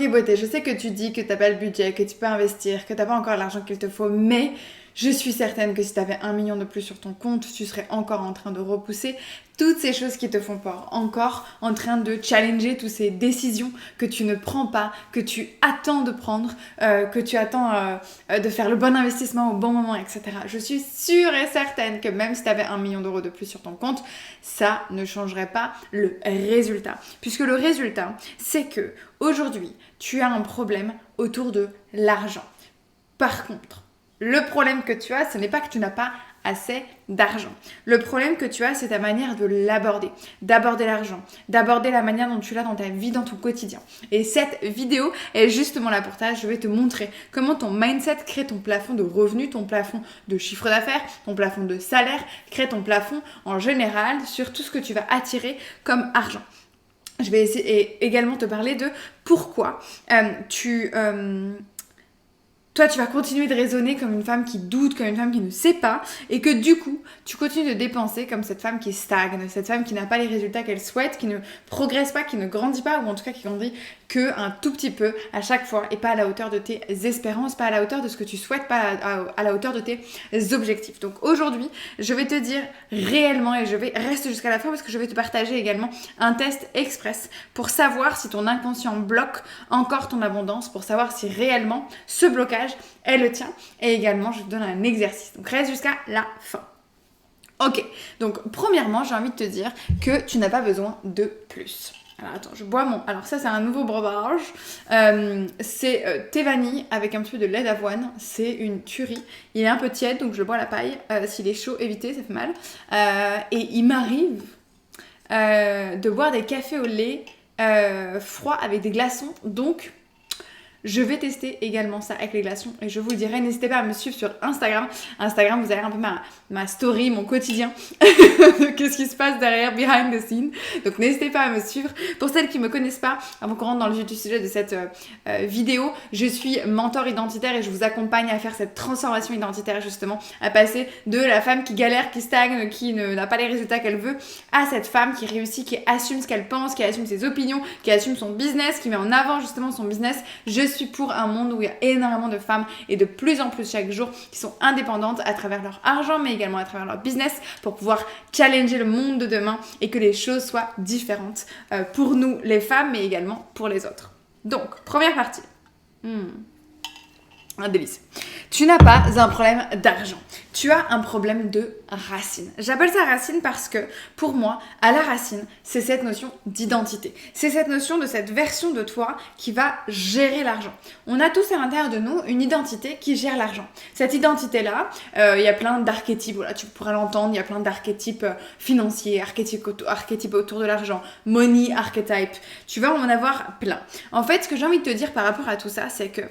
beauté, je sais que tu dis que tu n'as pas le budget, que tu peux investir, que tu n'as pas encore l'argent qu'il te faut, mais je suis certaine que si tu avais 1 million de plus sur ton compte, tu serais encore en train de repousser toutes ces choses qui te font peur, encore en train de challenger toutes ces décisions que tu ne prends pas, que tu attends de prendre, que tu attends de faire le bon investissement au bon moment, etc. Je suis sûre et certaine que même si tu avais 1 million d'euros de plus sur ton compte, ça ne changerait pas le résultat. Puisque le résultat, c'est que aujourd'hui, tu as un problème autour de l'argent. Par contre, le problème que tu as, ce n'est pas que tu n'as pas assez d'argent. Le problème que tu as, c'est ta manière de l'aborder, d'aborder l'argent, d'aborder la manière dont tu l'as dans ta vie, dans ton quotidien. Et cette vidéo est justement là pour ça. Je vais te montrer comment ton mindset crée ton plafond de revenus, ton plafond de chiffre d'affaires, ton plafond de salaire, crée ton plafond en général sur tout ce que tu vas attirer comme argent. Je vais essayer également te parler de pourquoi toi, tu vas continuer de raisonner comme une femme qui doute, comme une femme qui ne sait pas, et que du coup, tu continues de dépenser comme cette femme qui stagne, cette femme qui n'a pas les résultats qu'elle souhaite, qui ne progresse pas, qui ne grandit pas, ou en tout cas qui grandit qu'un tout petit peu à chaque fois, et pas à la hauteur de tes espérances, pas à la hauteur de ce que tu souhaites, pas à la hauteur de tes objectifs. Donc aujourd'hui, je vais te dire réellement, et reste jusqu'à la fin parce que je vais te partager également un test express pour savoir si ton inconscient bloque encore ton abondance, pour savoir si réellement ce blocage est le tien. Et également, je te donne un exercice. Donc, reste jusqu'à la fin. Ok, donc premièrement, j'ai envie de te dire que tu n'as pas besoin de plus. Alors attends, je bois mon... Alors ça, c'est un nouveau breuvage. C'est thé vanille avec un petit peu de lait d'avoine. C'est une tuerie. Il est un peu tiède, donc je le bois à la paille. S'il est chaud, évitez, ça fait mal. Et il m'arrive de boire des cafés au lait froids avec des glaçons. Donc... je vais tester également ça avec les glaçons et je vous le dirai. N'hésitez pas à me suivre sur Instagram. Instagram, vous avez un peu ma story, mon quotidien. Qu'est-ce qui se passe derrière, behind the scene. Donc n'hésitez pas à me suivre. Pour celles qui ne me connaissent pas, avant qu'on rentre dans le vif du sujet de cette vidéo, je suis mentor identitaire et je vous accompagne à faire cette transformation identitaire justement, à passer de la femme qui galère, qui stagne, qui n'a pas les résultats qu'elle veut, à cette femme qui réussit, qui assume ce qu'elle pense, qui assume ses opinions, qui assume son business, qui met en avant justement son business. Je suis pour un monde où il y a énormément de femmes et de plus en plus chaque jour qui sont indépendantes à travers leur argent mais également à travers leur business pour pouvoir challenger le monde de demain et que les choses soient différentes pour nous les femmes mais également pour les autres. Donc, première partie. Un délice. Tu n'as pas un problème d'argent. Tu as un problème de racine. J'appelle ça racine parce que, pour moi, à la racine, c'est cette notion d'identité. C'est cette notion de cette version de toi qui va gérer l'argent. On a tous à l'intérieur de nous une identité qui gère l'argent. Cette identité-là, il y a plein d'archétypes, voilà, tu pourras l'entendre, il y a plein d'archétypes financiers, archétypes autour de l'argent, money archetype. Tu vas en avoir plein. En fait, ce que j'ai envie de te dire par rapport à tout ça, c'est que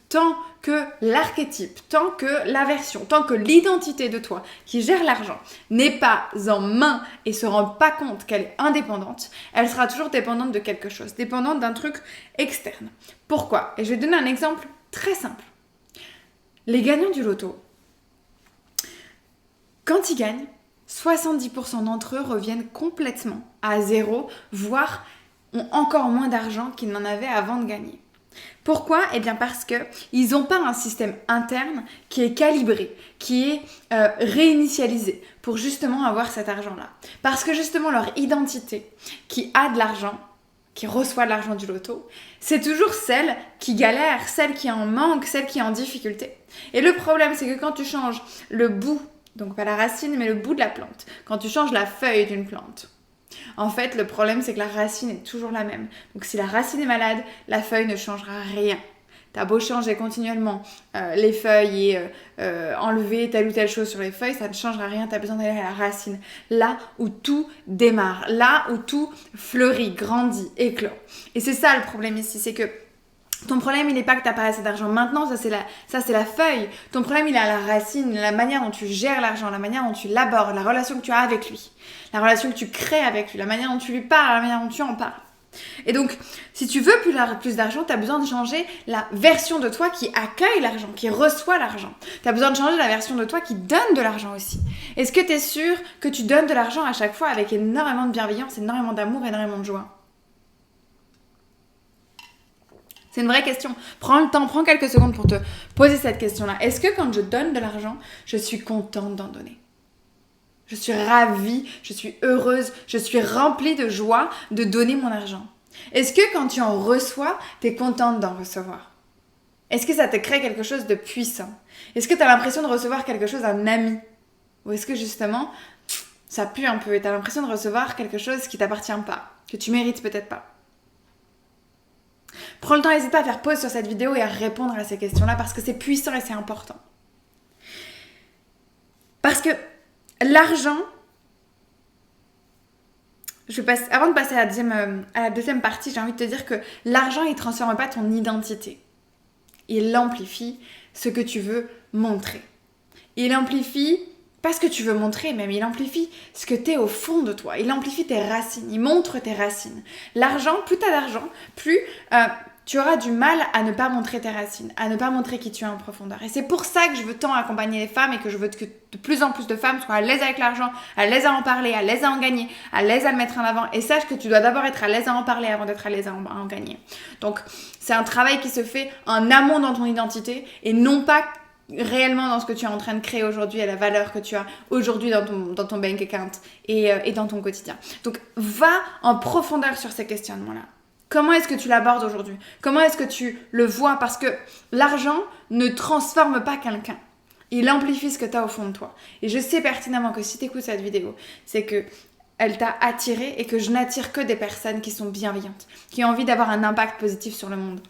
tant que l'archétype, tant que la version, tant que l'identité de toi qui gère l'argent n'est pas en main et se rend pas compte qu'elle est indépendante, elle sera toujours dépendante de quelque chose, dépendante d'un truc externe. Pourquoi ? Et je vais te donner un exemple très simple. Les gagnants du loto, quand ils gagnent, 70% d'entre eux reviennent complètement à zéro, voire ont encore moins d'argent qu'ils n'en avaient avant de gagner. Pourquoi ? Eh bien parce qu'ils n'ont pas un système interne qui est calibré, qui est réinitialisé pour justement avoir cet argent-là. Parce que justement leur identité qui a de l'argent, qui reçoit de l'argent du loto, c'est toujours celle qui galère, celle qui en manque, celle qui est en difficulté. Et le problème, c'est que quand tu changes le bout, donc pas la racine, mais le bout de la plante, quand tu changes la feuille d'une plante, en fait, le problème, c'est que la racine est toujours la même. Donc, si la racine est malade, la feuille ne changera rien. T'as beau changer continuellement les feuilles et enlever telle ou telle chose sur les feuilles, ça ne changera rien. T'as besoin d'aller à la racine. Là où tout démarre, là où tout fleurit, grandit, éclore. Et c'est ça le problème ici, c'est que ton problème, il n'est pas que tu n'as pas assez d'argent maintenant, ça c'est la feuille. Ton problème, il est à la racine, la manière dont tu gères l'argent, la manière dont tu l'abordes, la relation que tu as avec lui, la relation que tu crées avec lui, la manière dont tu lui parles, la manière dont tu en parles. Et donc, si tu veux plus d'argent, tu as besoin de changer la version de toi qui accueille l'argent, qui reçoit l'argent. Tu as besoin de changer la version de toi qui donne de l'argent aussi. Est-ce que tu es sûr que tu donnes de l'argent à chaque fois avec énormément de bienveillance, énormément d'amour, énormément de joie ? C'est une vraie question. Prends le temps, prends quelques secondes pour te poser cette question-là. Est-ce que quand je donne de l'argent, je suis contente d'en donner? Je suis ravie, je suis heureuse, je suis remplie de joie de donner mon argent. Est-ce que quand tu en reçois, tu es contente d'en recevoir? Est-ce que ça te crée quelque chose de puissant? Est-ce que tu as l'impression de recevoir quelque chose d'un ami? Ou est-ce que justement, ça pue un peu et tu as l'impression de recevoir quelque chose qui t'appartient pas, que tu mérites peut-être pas? Prends le temps, n'hésite pas à faire pause sur cette vidéo et à répondre à ces questions-là parce que c'est puissant et c'est important. Parce que l'argent, avant de passer à la deuxième partie, j'ai envie de te dire que l'argent, il ne transforme pas ton identité. Il amplifie ce que tu veux montrer. Il amplifie pas ce que tu veux montrer, même il amplifie ce que tu es au fond de toi. Il amplifie tes racines, il montre tes racines. L'argent, plus tu as d'argent, plus tu auras du mal à ne pas montrer tes racines, à ne pas montrer qui tu es en profondeur. Et c'est pour ça que je veux tant accompagner les femmes et que je veux que de plus en plus de femmes soient à l'aise avec l'argent, à l'aise à en parler, à l'aise à en gagner, à l'aise à le mettre en avant. Et sache que tu dois d'abord être à l'aise à en parler avant d'être à l'aise à en gagner. Donc, c'est un travail qui se fait en amont dans ton identité et non pas réellement dans ce que tu es en train de créer aujourd'hui et la valeur que tu as aujourd'hui dans ton bank account et dans ton quotidien. Donc, va en profondeur sur ces questionnements-là. Comment est-ce que tu l'abordes aujourd'hui? Comment est-ce que tu le vois? Parce que l'argent ne transforme pas quelqu'un. Il amplifie ce que tu as au fond de toi. Et je sais pertinemment que si tu écoutes cette vidéo, c'est que elle t'a attiré et que je n'attire que des personnes qui sont bienveillantes, qui ont envie d'avoir un impact positif sur le monde.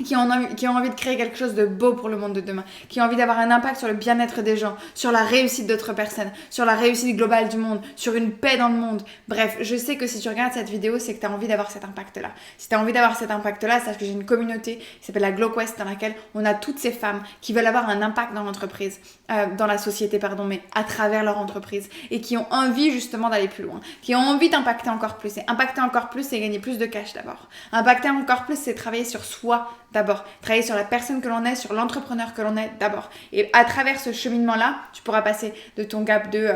Qui ont envie de créer quelque chose de beau pour le monde de demain, qui ont envie d'avoir un impact sur le bien-être des gens, sur la réussite d'autres personnes, sur la réussite globale du monde, sur une paix dans le monde. Bref, je sais que si tu regardes cette vidéo, c'est que tu as envie d'avoir cet impact-là. Si tu as envie d'avoir cet impact-là, sache que j'ai une communauté qui s'appelle la Glow Quest dans laquelle on a toutes ces femmes qui veulent avoir un impact dans l'entreprise, dans la société, mais à travers leur entreprise et qui ont envie justement d'aller plus loin, qui ont envie d'impacter encore plus. Et impacter encore plus, c'est gagner plus de cash d'abord. Impacter encore plus, c'est travailler sur soi d'abord, travailler sur la personne que l'on est, sur l'entrepreneur que l'on est d'abord. Et à travers ce cheminement-là, tu pourras passer de ton gap de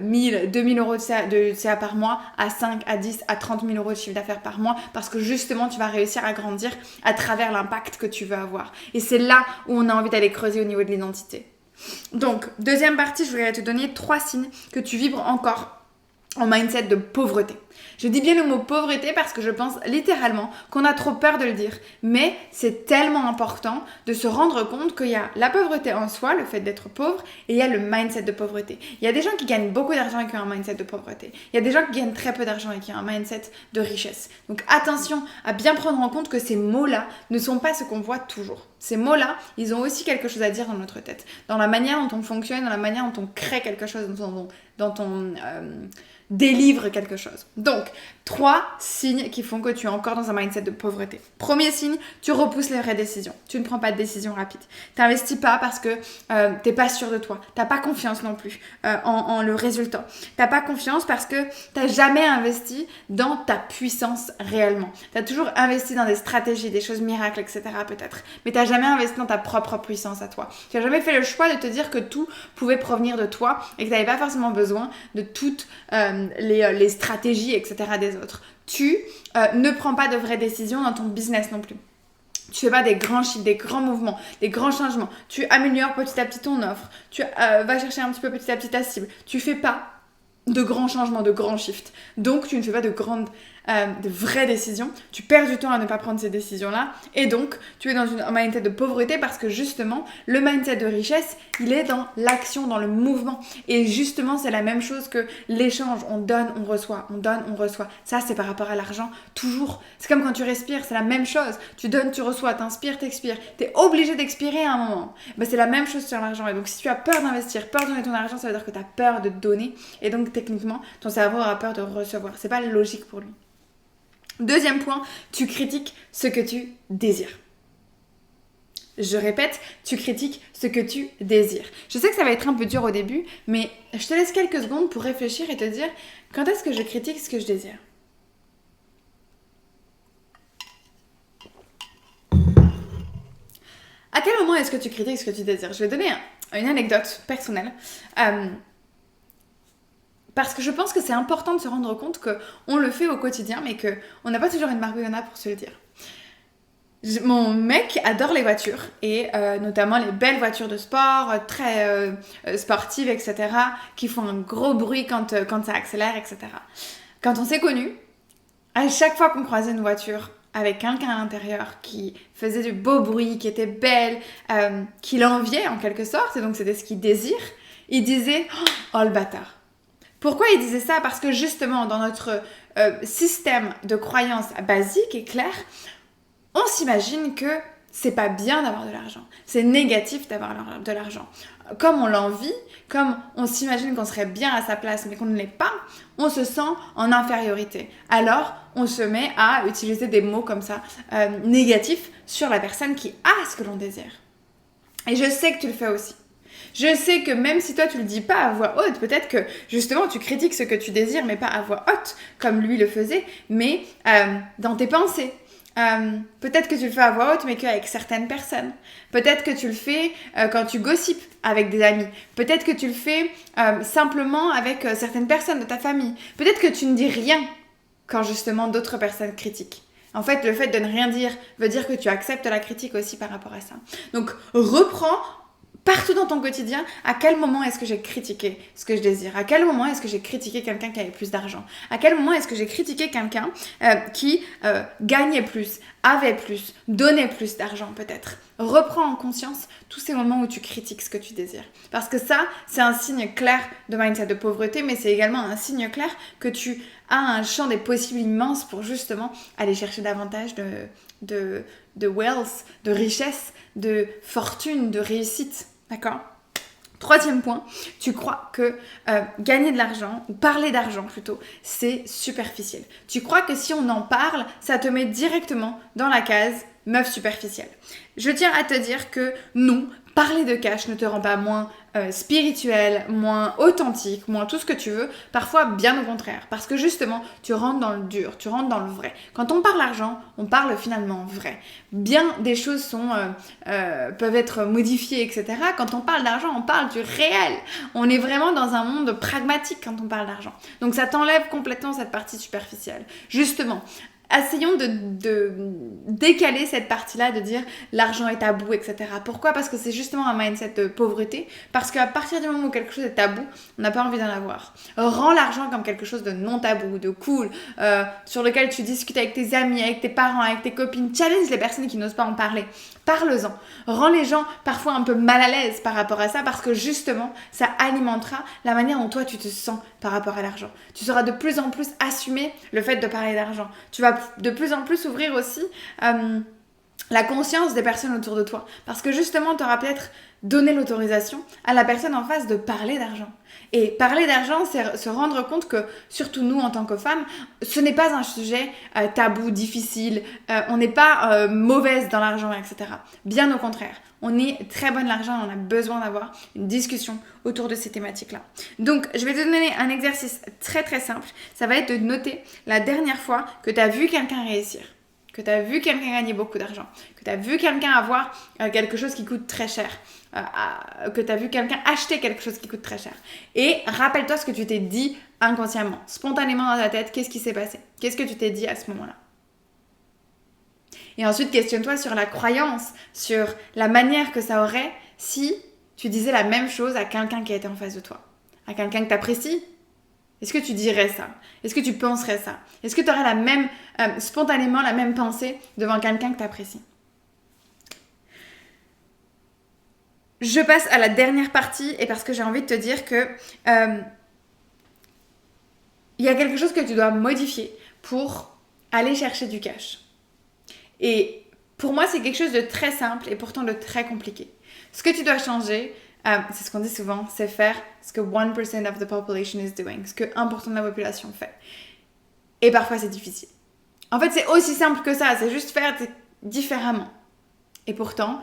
1000, 2000 euros de CA par mois à 5, à 10, à 30 000 euros de chiffre d'affaires par mois parce que justement, tu vas réussir à grandir à travers l'impact que tu veux avoir. Et c'est là où on a envie d'aller creuser au niveau de l'identité. Donc, deuxième partie, je voudrais te donner 3 signes que tu vibres encore en mindset de pauvreté. Je dis bien le mot pauvreté parce que je pense littéralement qu'on a trop peur de le dire. Mais c'est tellement important de se rendre compte qu'il y a la pauvreté en soi, le fait d'être pauvre, et il y a le mindset de pauvreté. Il y a des gens qui gagnent beaucoup d'argent et qui ont un mindset de pauvreté. Il y a des gens qui gagnent très peu d'argent et qui ont un mindset de richesse. Donc attention à bien prendre en compte que ces mots-là ne sont pas ce qu'on voit toujours. Ces mots-là, ils ont aussi quelque chose à dire dans notre tête. Dans la manière dont on fonctionne, dans la manière dont on crée quelque chose, dont on délivre quelque chose. Donc, 3 signes qui font que tu es encore dans un mindset de pauvreté. Premier signe, tu repousses les vraies décisions. Tu ne prends pas de décision rapide. Tu n'investis pas parce que tu n'es pas sûr de toi. Tu n'as pas confiance non plus en le résultat. Tu n'as pas confiance parce que tu n'as jamais investi dans ta puissance réellement. Tu as toujours investi dans des stratégies, des choses miracles, etc. peut-être. Mais tu n'as jamais investi dans ta propre puissance à toi. Tu n'as jamais fait le choix de te dire que tout pouvait provenir de toi et que tu n'avais pas forcément besoin de toutes les stratégies, etc. des autres. Tu ne prends pas de vraies décisions dans ton business non plus. Tu fais pas des grands chiffres, des grands mouvements, des grands changements. Tu améliores petit à petit ton offre. Tu vas chercher un petit peu petit à petit ta cible. Tu fais pas de grands changements, de grands shifts. Donc, tu ne fais pas de vraies décisions. Tu perds du temps à ne pas prendre ces décisions-là. Et donc, tu es dans un mindset de pauvreté parce que justement, le mindset de richesse, il est dans l'action, dans le mouvement. Et justement, c'est la même chose que l'échange. On donne, on reçoit. On donne, on reçoit. Ça, c'est par rapport à l'argent. Toujours. C'est comme quand tu respires. C'est la même chose. Tu donnes, tu reçois. T'inspires, t'expires. T'es obligé d'expirer à un moment. Ben, c'est la même chose sur l'argent. Et donc, si tu as peur d'investir, peur de donner ton argent, ça veut dire que tu as peur de donner. Et donc, techniquement, ton cerveau aura peur de recevoir. C'est pas logique pour lui. Deuxième point, tu critiques ce que tu désires. Je répète, tu critiques ce que tu désires. Je sais que ça va être un peu dur au début, mais je te laisse quelques secondes pour réfléchir et te dire quand est-ce que je critique ce que je désire. À quel moment est-ce que tu critiques ce que tu désires? Je vais donner une anecdote personnelle. Parce que je pense que c'est important de se rendre compte qu'on le fait au quotidien, mais qu'on n'a pas toujours une marque pour se le dire. Mon mec adore les voitures et notamment les belles voitures de sport, très sportives, etc., qui font un gros bruit quand ça accélère, etc. Quand on s'est connus, à chaque fois qu'on croisait une voiture avec quelqu'un à l'intérieur qui faisait du beau bruit, qui était belle, qui l'enviait en quelque sorte, et donc c'était ce qu'il désire, il disait « Oh le bâtard !» Pourquoi il disait ça? Parce que justement, dans notre système de croyance basique et clair, on s'imagine que c'est pas bien d'avoir de l'argent. C'est négatif d'avoir de l'argent. Comme on l'envie, comme on s'imagine qu'on serait bien à sa place mais qu'on ne l'est pas, on se sent en infériorité. Alors, on se met à utiliser des mots comme ça, négatifs, sur la personne qui a ce que l'on désire. Et je sais que tu le fais aussi. Je sais que même si toi tu le dis pas à voix haute, peut-être que justement tu critiques ce que tu désires mais pas à voix haute, comme lui le faisait, mais dans tes pensées. Peut-être que tu le fais à voix haute mais qu'avec certaines personnes. Peut-être que tu le fais quand tu gossipes avec des amis. Peut-être que tu le fais simplement avec certaines personnes de ta famille. Peut-être que tu ne dis rien quand justement d'autres personnes critiquent. En fait, le fait de ne rien dire veut dire que tu acceptes la critique aussi par rapport à ça. Donc, reprends partout dans ton quotidien, à quel moment est-ce que j'ai critiqué ce que je désire? À quel moment est-ce que j'ai critiqué quelqu'un qui avait plus d'argent? À quel moment est-ce que j'ai critiqué quelqu'un qui gagnait plus, avait plus, donnait plus d'argent peut-être? Reprends en conscience tous ces moments où tu critiques ce que tu désires. Parce que ça, c'est un signe clair de mindset de pauvreté, mais c'est également un signe clair que tu as un champ des possibles immense pour justement aller chercher davantage de wealth, de richesse, de fortune, de réussite. D'accord? Troisième point, tu crois que gagner de l'argent, ou parler d'argent plutôt, c'est superficiel. Tu crois que si on en parle, ça te met directement dans la case meuf superficielle. Je tiens à te dire que non, parler de cash ne te rend pas moins spirituel, moins authentique, moins tout ce que tu veux, parfois bien au contraire, parce que justement, tu rentres dans le dur, tu rentres dans le vrai. Quand on parle argent, on parle finalement vrai. Bien des choses peuvent être modifiées, etc. Quand on parle d'argent, on parle du réel. On est vraiment dans un monde pragmatique quand on parle d'argent. Donc ça t'enlève complètement cette partie superficielle. Justement, essayons de décaler cette partie-là, de dire l'argent est tabou, etc. Pourquoi? Parce que c'est justement un mindset de pauvreté. Parce qu'à partir du moment où quelque chose est tabou, on n'a pas envie d'en avoir. Rends l'argent comme quelque chose de non tabou, de cool, sur lequel tu discutes avec tes amis, avec tes parents, avec tes copines. Challenge les personnes qui n'osent pas en parler. Parle-en. Rends les gens parfois un peu mal à l'aise par rapport à ça parce que justement, ça alimentera la manière dont toi tu te sens par rapport à l'argent. Tu sauras de plus en plus assumer le fait de parler d'argent. Tu vas de plus en plus ouvrir aussi la conscience des personnes autour de toi. Parce que justement, tu auras peut-être donné l'autorisation à la personne en face de parler d'argent. Et parler d'argent, c'est se rendre compte que, surtout nous en tant que femmes, ce n'est pas un sujet tabou, difficile, on n'est pas mauvaise dans l'argent, etc. Bien au contraire, on est très bonne l'argent, on a besoin d'avoir une discussion autour de ces thématiques-là. Donc, je vais te donner un exercice très très simple. Ça va être de noter la dernière fois que tu as vu quelqu'un réussir, que tu as vu quelqu'un gagner beaucoup d'argent, que tu as vu quelqu'un avoir quelque chose qui coûte très cher, que tu as vu quelqu'un acheter quelque chose qui coûte très cher. Et rappelle-toi ce que tu t'es dit inconsciemment, spontanément dans ta tête, qu'est-ce qui s'est passé? Qu'est-ce que tu t'es dit à ce moment-là? Et ensuite, questionne-toi sur la croyance, sur la manière que ça aurait si tu disais la même chose à quelqu'un qui était en face de toi, à quelqu'un que tu apprécies. Est-ce que tu dirais ça? Est-ce que tu penserais ça? Est-ce que tu aurais la même, spontanément la même pensée devant quelqu'un que tu apprécies? Je passe à la dernière partie et parce que j'ai envie de te dire que il y a quelque chose que tu dois modifier pour aller chercher du cash. Et pour moi, c'est quelque chose de très simple et pourtant de très compliqué. Ce que tu dois changer, c'est ce qu'on dit souvent, c'est faire ce que 1% of the population is doing, ce que 1% de la population fait. Et parfois, c'est difficile. En fait, c'est aussi simple que ça, c'est juste faire différemment. Et pourtant,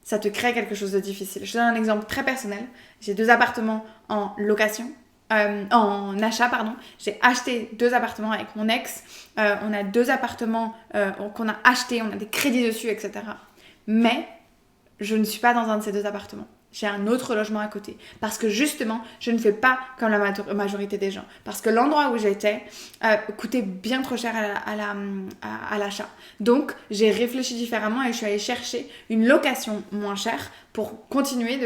ça te crée quelque chose de difficile. Je te donne un exemple très personnel. J'ai 2 appartements en location. En achat, pardon. J'ai acheté 2 appartements avec mon ex. On a 2 appartements qu'on a achetés, on a des crédits dessus, etc. Mais je ne suis pas dans un de ces 2 appartements. j'ai un autre logement à côté. Parce que justement, je ne fais pas comme la majorité des gens. Parce que l'endroit où j'étais coûtait bien trop cher à l'achat. Donc, j'ai réfléchi différemment et je suis allée chercher une location moins chère pour continuer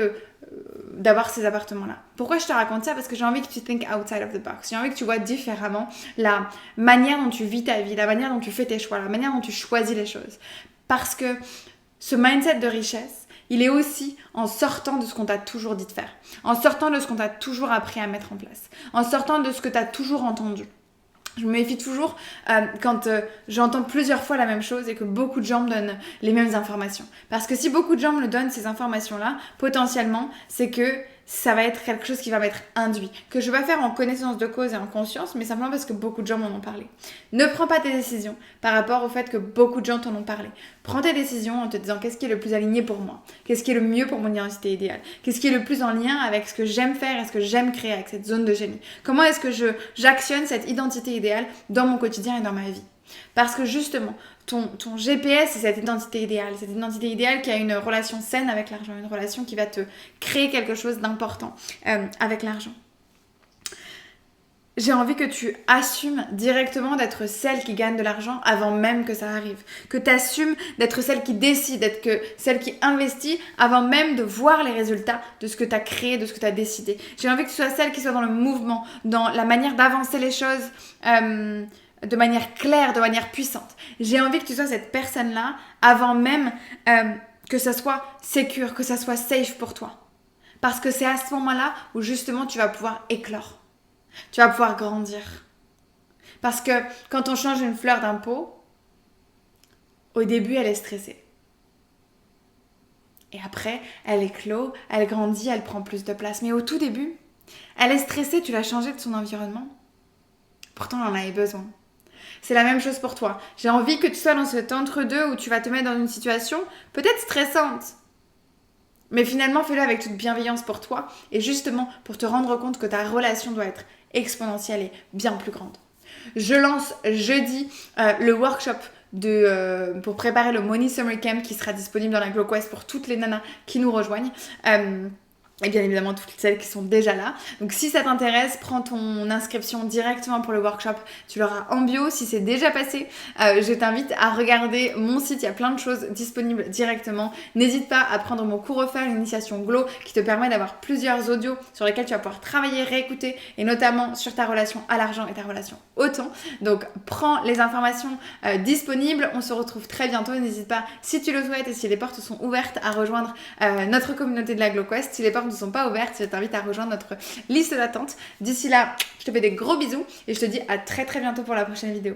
d'avoir ces appartements-là. Pourquoi je te raconte ça? Parce que j'ai envie que tu think outside of the box. J'ai envie que tu vois différemment la manière dont tu vis ta vie, la manière dont tu fais tes choix, la manière dont tu choisis les choses. Parce que ce mindset de richesse, il est aussi en sortant de ce qu'on t'a toujours dit de faire, en sortant de ce qu'on t'a toujours appris à mettre en place, en sortant de ce que t'as toujours entendu. Je me méfie toujours quand j'entends plusieurs fois la même chose et que beaucoup de gens me donnent les mêmes informations. Parce que si beaucoup de gens me donnent ces informations-là, potentiellement, c'est que ça va être quelque chose qui va m'être induit. Que je vais pas faire en connaissance de cause et en conscience, mais simplement parce que beaucoup de gens m'en ont parlé. Ne prends pas tes décisions par rapport au fait que beaucoup de gens t'en ont parlé. Prends tes décisions en te disant qu'est-ce qui est le plus aligné pour moi, qu'est-ce qui est le mieux pour mon identité idéale, qu'est-ce qui est le plus en lien avec ce que j'aime faire et ce que j'aime créer, avec cette zone de génie. Comment est-ce que j'actionne cette identité idéale dans mon quotidien et dans ma vie? Parce que justement, ton GPS, c'est cette identité idéale qui a une relation saine avec l'argent, une relation qui va te créer quelque chose d'important avec l'argent. J'ai envie que tu assumes directement d'être celle qui gagne de l'argent avant même que ça arrive. Que tu assumes d'être celle qui décide, d'être celle qui investit avant même de voir les résultats de ce que tu as créé, de ce que tu as décidé. J'ai envie que tu sois celle qui soit dans le mouvement, dans la manière d'avancer les choses de manière claire, de manière puissante. J'ai envie que tu sois cette personne-là avant même que ça soit secure, que ça soit safe pour toi. Parce que c'est à ce moment-là où justement tu vas pouvoir éclore. Tu vas pouvoir grandir. Parce que quand on change une fleur d'un pot, au début, elle est stressée. Et après, elle éclot, elle grandit, elle prend plus de place. Mais au tout début, elle est stressée, tu l'as changée de son environnement. Pourtant, elle en avait besoin. C'est la même chose pour toi. J'ai envie que tu sois dans cet entre-deux où tu vas te mettre dans une situation peut-être stressante. Mais finalement, fais-le avec toute bienveillance pour toi et justement pour te rendre compte que ta relation doit être exponentielle et bien plus grande. Je lance jeudi le workshop pour préparer le Money Summer Camp qui sera disponible dans la Glow Quest pour toutes les nanas qui nous rejoignent. Et bien évidemment toutes celles qui sont déjà là. Donc si ça t'intéresse, prends ton inscription directement pour le workshop. Tu l'auras en bio. Si c'est déjà passé, je t'invite à regarder mon site. Il y a plein de choses disponibles directement. N'hésite pas à prendre mon cours offert, l'initiation Glow, qui te permet d'avoir plusieurs audios sur lesquels tu vas pouvoir travailler, réécouter, et notamment sur ta relation à l'argent et ta relation au temps. Donc prends les informations disponibles. On se retrouve très bientôt. N'hésite pas, si tu le souhaites et si les portes sont ouvertes, à rejoindre notre communauté de la Glow Quest. Si les portes ne sont pas ouvertes, je t'invite à rejoindre notre liste d'attente. D'ici là, je te fais des gros bisous et je te dis à très très bientôt pour la prochaine vidéo.